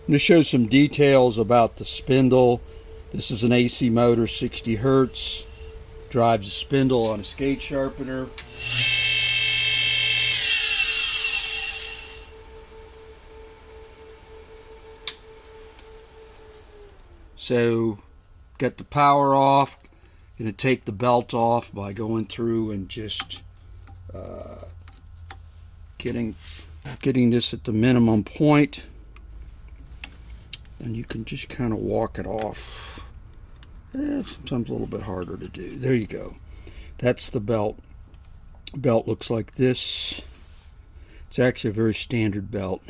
going to show some details about the spindle. This is an AC motor, 60 hertz. Drives a spindle on a skate sharpener. So, got the power off. Going to take the belt off by going through and just getting this at the minimum point. And you can just kind of walk it off. Sometimes a little bit harder to do. There you go. That's the belt. Belt looks like this. It's actually a very standard belt.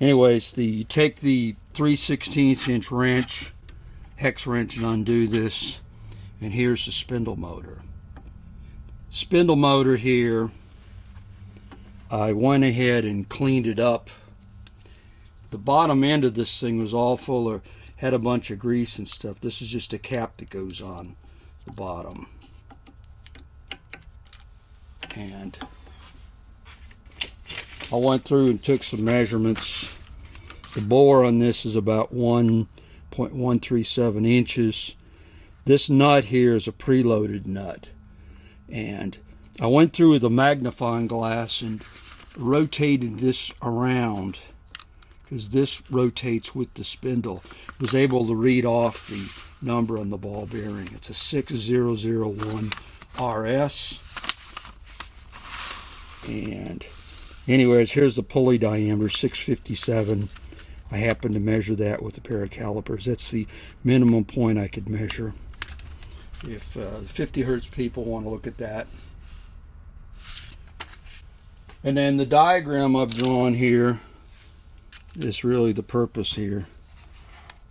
Anyways, you take the 3/16 inch wrench, hex wrench, and undo this. And here's the spindle motor. Spindle motor here, I went ahead and cleaned it up. The bottom end of this thing was all full of, had a bunch of grease and stuff. This is just a cap that goes on the bottom. And I went through and took some measurements. The bore on this is about 1.137 inches. This nut here is a preloaded nut. And I went through with a magnifying glass and rotated this around, because this rotates with the spindle. Was able to read off the number on the ball bearing. It's a 6001 RS. And anyways, here's the pulley diameter, 657. I happened to measure that with a pair of calipers. That's the minimum point I could measure. If the 50 hertz people want to look at that. And then the diagram I've drawn here is really the purpose here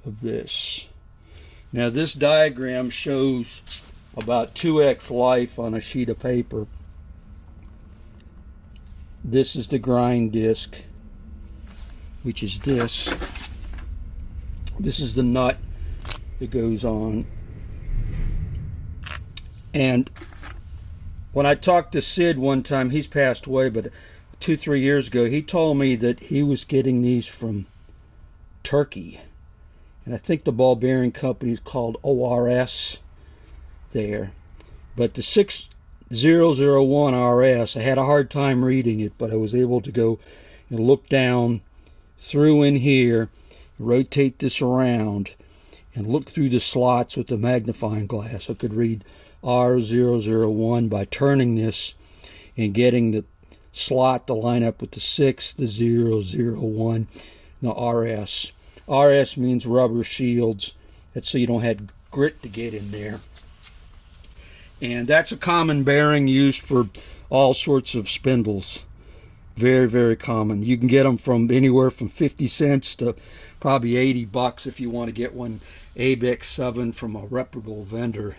of this. Now this diagram shows about 2x life on a sheet of paper. This is the grind disc, which is this. This is the nut that goes on. And when I talked to Sid one time, he's passed away, but 2-3 years ago, he told me that he was getting these from Turkey. And I think the ball bearing company is called ORS there. But the 6001 RS, I had a hard time reading it, but I was able to go and look down through in here, rotate this around, and look through the slots with the magnifying glass. I could read R001 by turning this and getting the slot to line up with the 6, the 001, the RS. RS means rubber shields. That's so you don't have grit to get in there. And that's a common bearing used for all sorts of spindles. Very, very common. You can get them from anywhere from 50 cents to probably $80 if you want to get one ABEX 7 from a reputable vendor.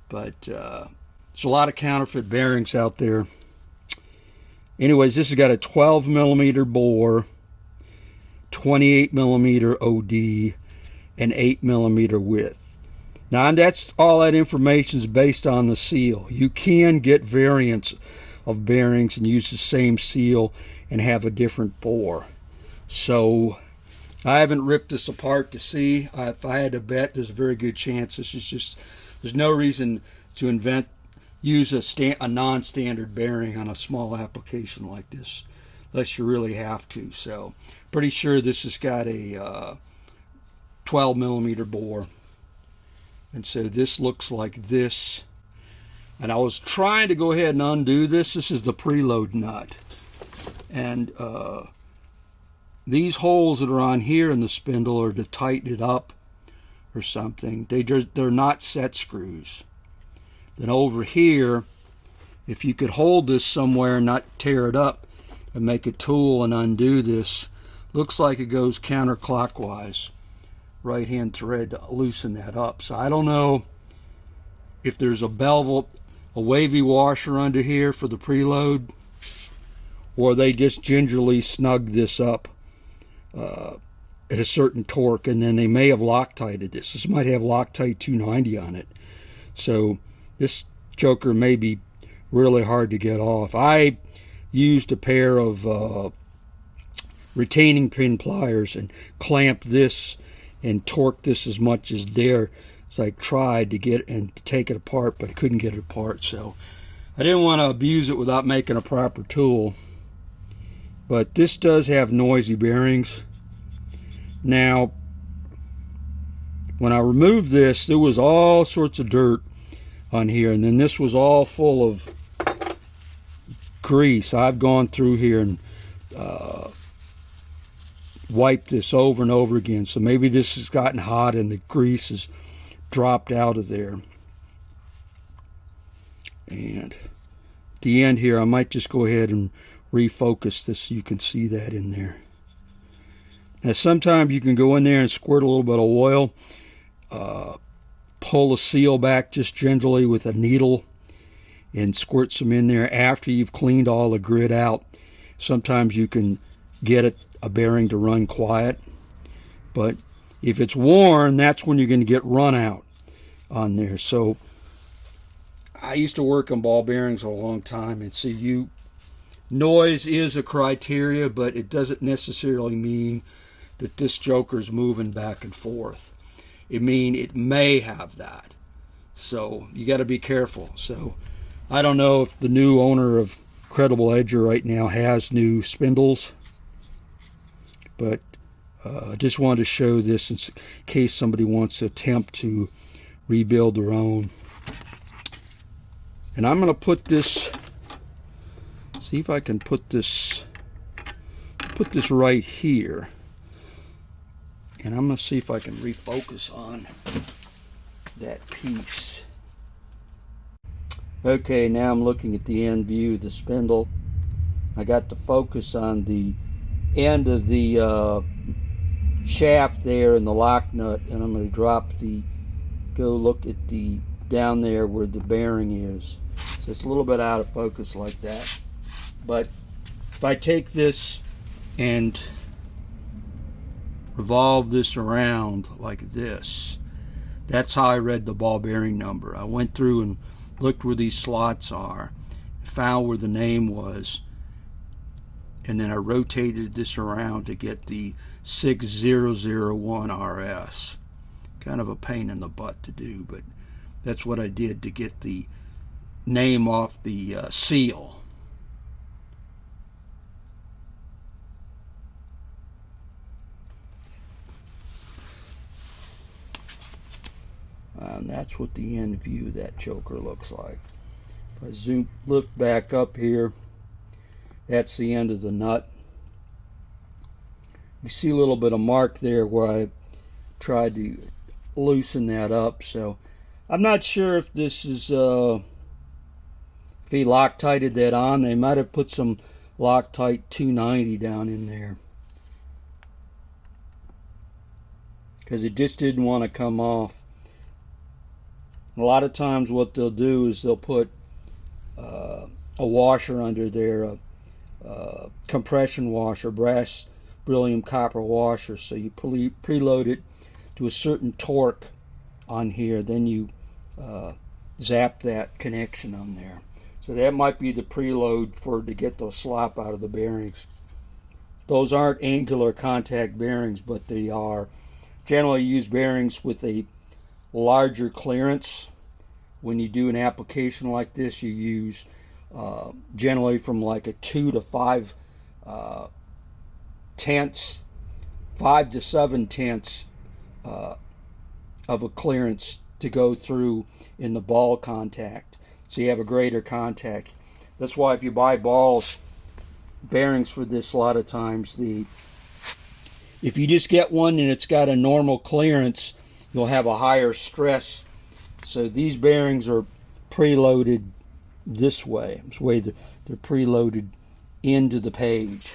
But there's a lot of counterfeit bearings out there. Anyways, this has got a 12 millimeter bore, 28 millimeter OD, and 8 millimeter width. Now, and that's all that information is based on the seal. You can get variants of bearings and use the same seal and have a different bore. So I haven't ripped this apart to see. If I had to bet, there's a very good chance this is just, there's no reason to use a non-standard bearing on a small application like this, unless you really have to. So pretty sure this has got a 12 millimeter bore. And so this looks like this. And I was trying to go ahead and undo this. This is the preload nut. And these holes that are on here in the spindle are to tighten it up or something. They're not set screws. Then over here, if you could hold this somewhere and not tear it up and make a tool and undo this, looks like it goes counterclockwise. Right hand thread to loosen that up. So I don't know if there's a wavy washer under here for the preload, or they just gingerly snug this up at a certain torque, and then they may have Loctited this. This might have Loctite 290 on it. So this joker may be really hard to get off. I used a pair of retaining pin pliers and clamp this and torque this as much as dare as I tried to get and to take it apart, but I couldn't get it apart. So I didn't want to abuse it without making a proper tool. But this does have noisy bearings. Now, when I removed this, there was all sorts of dirt on here, and then this was all full of grease. I've gone through here and wiped this over and over again, so maybe this has gotten hot and the grease has dropped out of there. And at the end here, I might just go ahead and refocus this so you can see that in there. Now sometimes you can go in there and squirt a little bit of oil, pull the seal back just gently with a needle and squirt some in there after you've cleaned all the grit out. Sometimes you can get a bearing to run quiet, but if it's worn, that's when you're going to get run out on there. So I used to work on ball bearings a long time, and see, noise is a criteria, but it doesn't necessarily mean that this joker's moving back and forth. It means it may have that, so you got to be careful. So I don't know if the new owner of Credible Edger right now has new spindles, but I just wanted to show this in case somebody wants to attempt to rebuild their own. And I'm going to put this, see if I can put this right here. And I'm going to see if I can refocus on that piece. Okay, now I'm looking at the end view of the spindle. I got the focus on the end of the shaft there and the lock nut, and I'm going to go look at the down there where the bearing is. So it's a little bit out of focus like that. But if I take this and revolve this around like this, that's how I read the ball bearing number. I went through and looked where these slots are, found where the name was, and then I rotated this around to get the 6001 RS. Kind of a pain in the butt to do, but that's what I did to get the name off the seal. And that's what the end view of that choker looks like. If I lift back up here, that's the end of the nut. You see a little bit of mark there where I tried to loosen that up. So I'm not sure if this is if he Loctited that on. They might have put some Loctite 290 down in there, because it just didn't want to come off. A lot of times what they'll do is they'll put a washer under there, a compression washer, brass beryllium copper washer. So you preload it to a certain torque on here, then you zap that connection on there. So that might be the preload to get the slop out of the bearings. Those aren't angular contact bearings, but they are generally used bearings with a larger clearance. When you do an application like this, you use generally from like a 2 to 5 tenths, 5 to 7 tenths of a clearance to go through in the ball contact, so you have a greater contact. That's why if you buy bearings for this, a lot of times if you just get one and it's got a normal clearance, you'll have a higher stress. So these bearings are preloaded this way. It's the way they're preloaded into the page.